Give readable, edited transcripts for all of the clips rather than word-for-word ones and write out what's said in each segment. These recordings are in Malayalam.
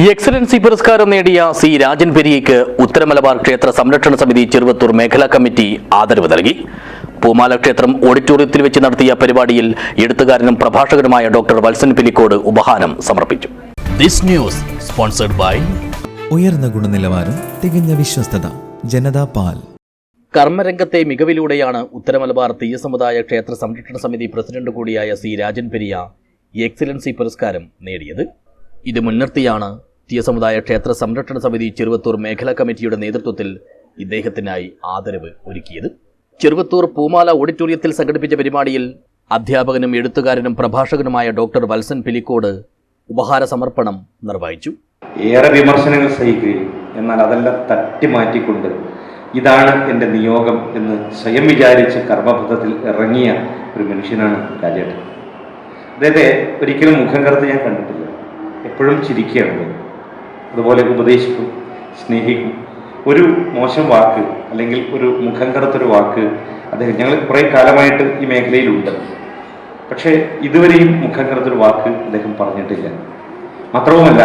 എക്സലൻസി പുരസ്കാരം നേടിയ സി രാജൻ പെരിയയ്ക്ക് ഉത്തരമലബാർ ക്ഷേത്ര സംരക്ഷണ സമിതി ചെറുവത്തൂർ മേഖലാ കമ്മിറ്റി ആദരവ് നൽകി. പൂമാല ക്ഷേത്രം ഓഡിറ്റോറിയത്തിൽ വെച്ച് നടത്തിയ പരിപാടിയിൽ എഴുത്തുകാരനും പ്രഭാഷകനുമായ ഡോക്ടർ വത്സൻ പിലിക്കോട് ഉപഹാരം സമർപ്പിച്ചു. ദിസ് ന്യൂസ് സ്പോൺസർഡ് ബൈ ഉയർന്ന ഗുണനിലവാരം, തികഞ്ഞ വിശ്വസ്തത, ജനതാ പാൽ. കർമ്മരംഗത്തെ മികവിലൂടെയാണ് ഉത്തരമലബാർ തീയ സമുദായ ക്ഷേത്ര സംരക്ഷണ സമിതി പ്രസിഡന്റ് കൂടിയായ സി രാജൻ പെരിയ എക്സലൻസി പുരസ്കാരം നേടിയത്. ഇത് മുൻനിർത്തിയാണ് തീയ സമുദായ ക്ഷേത്ര സംരക്ഷണ സമിതി ചെറുവത്തൂർ മേഖലാ കമ്മിറ്റിയുടെ നേതൃത്വത്തിൽ ഇദ്ദേഹത്തിനായി ആദരവ് ഒരുക്കിയത്. ചെറുവത്തൂർ പൂമാല ഓഡിറ്റോറിയത്തിൽ സംഘടിപ്പിച്ച പരിപാടിയിൽ അധ്യാപകനും എഴുത്തുകാരനും പ്രഭാഷകനുമായ ഡോക്ടർ വത്സൻ പിലിക്കോട് ഉപഹാര സമർപ്പണം നിർവഹിച്ചു. ഏറെ വിമർശനങ്ങൾ സഹിക്കുകയും എന്നാൽ അതെല്ലാം തട്ടിമാറ്റിക്കൊണ്ട് ഇതാണ് എൻ്റെ നിയോഗം എന്ന് സ്വയം വിചാരിച്ച് കർമ്മപഥത്തിൽ ഇറങ്ങിയ ഒരു മനുഷ്യനാണ് രാജേട്ടൻ. അദ്ദേഹത്തെ ഒരിക്കലും മുഖം കറുത്ത് ഞാൻ കണ്ടിട്ടില്ല. എപ്പോഴും ചിരിക്കുകയാണ്. അതുപോലെ ഉപദേശിക്കും, സ്നേഹിക്കും. ഒരു മോശം വാക്ക് അല്ലെങ്കിൽ ഒരു മുഖം കറുത്തൊരു വാക്ക് അദ്ദേഹം, ഞങ്ങൾ കുറേ കാലമായിട്ട് ഈ മേഖലയിലുണ്ട്, പക്ഷേ ഇതുവരെയും മുഖം കറുത്തൊരു വാക്ക് അദ്ദേഹം പറഞ്ഞിട്ടില്ല. മാത്രവുമല്ല,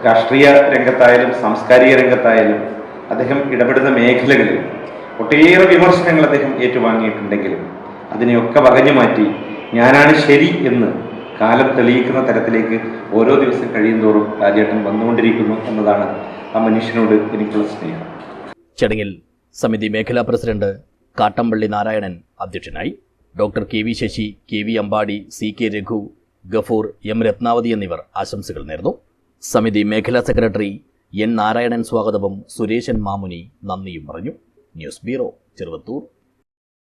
രാഷ്ട്രീയ രംഗത്തായാലും സാംസ്കാരിക രംഗത്തായാലും അദ്ദേഹം ഇടപെടുന്ന മേഖലകളിൽ ഒട്ടേറെ വിമർശനങ്ങൾ അദ്ദേഹം ഏറ്റുവാങ്ങിയിട്ടുണ്ടെങ്കിലും അതിനെയൊക്കെ വകഞ്ഞു മാറ്റി ഞാനാണ് ശരി എന്ന് കാലം തെളിയിക്കുന്ന തരത്തിലേക്ക് ഓരോ ദിവസം കഴിയുന്തോറും രാജേട്ടൻ വന്നുകൊണ്ടിരിക്കുന്നു എന്നതാണ് ആ മനുഷ്യനോട് എനിക്കുള്ള സ്നേഹം. ചടങ്ങിൽ സമിതി മേഖലാ പ്രസിഡന്റ് കാട്ടമ്പള്ളി നാരായണൻ അധ്യക്ഷനായി. Doctor K V Sasi, K V Ambadi, C K Raghu, Gafoor, M Ratnavathi എന്നിവർ ആശംസകൾ നേർന്നു. സമിതി മേഖലാ സെക്രട്ടറി എൻ നാരായണൻ സ്വാഗതവും സുരേശൻ മാമുനി നന്ദിയും പറഞ്ഞു. News bureau, Cheruvathur.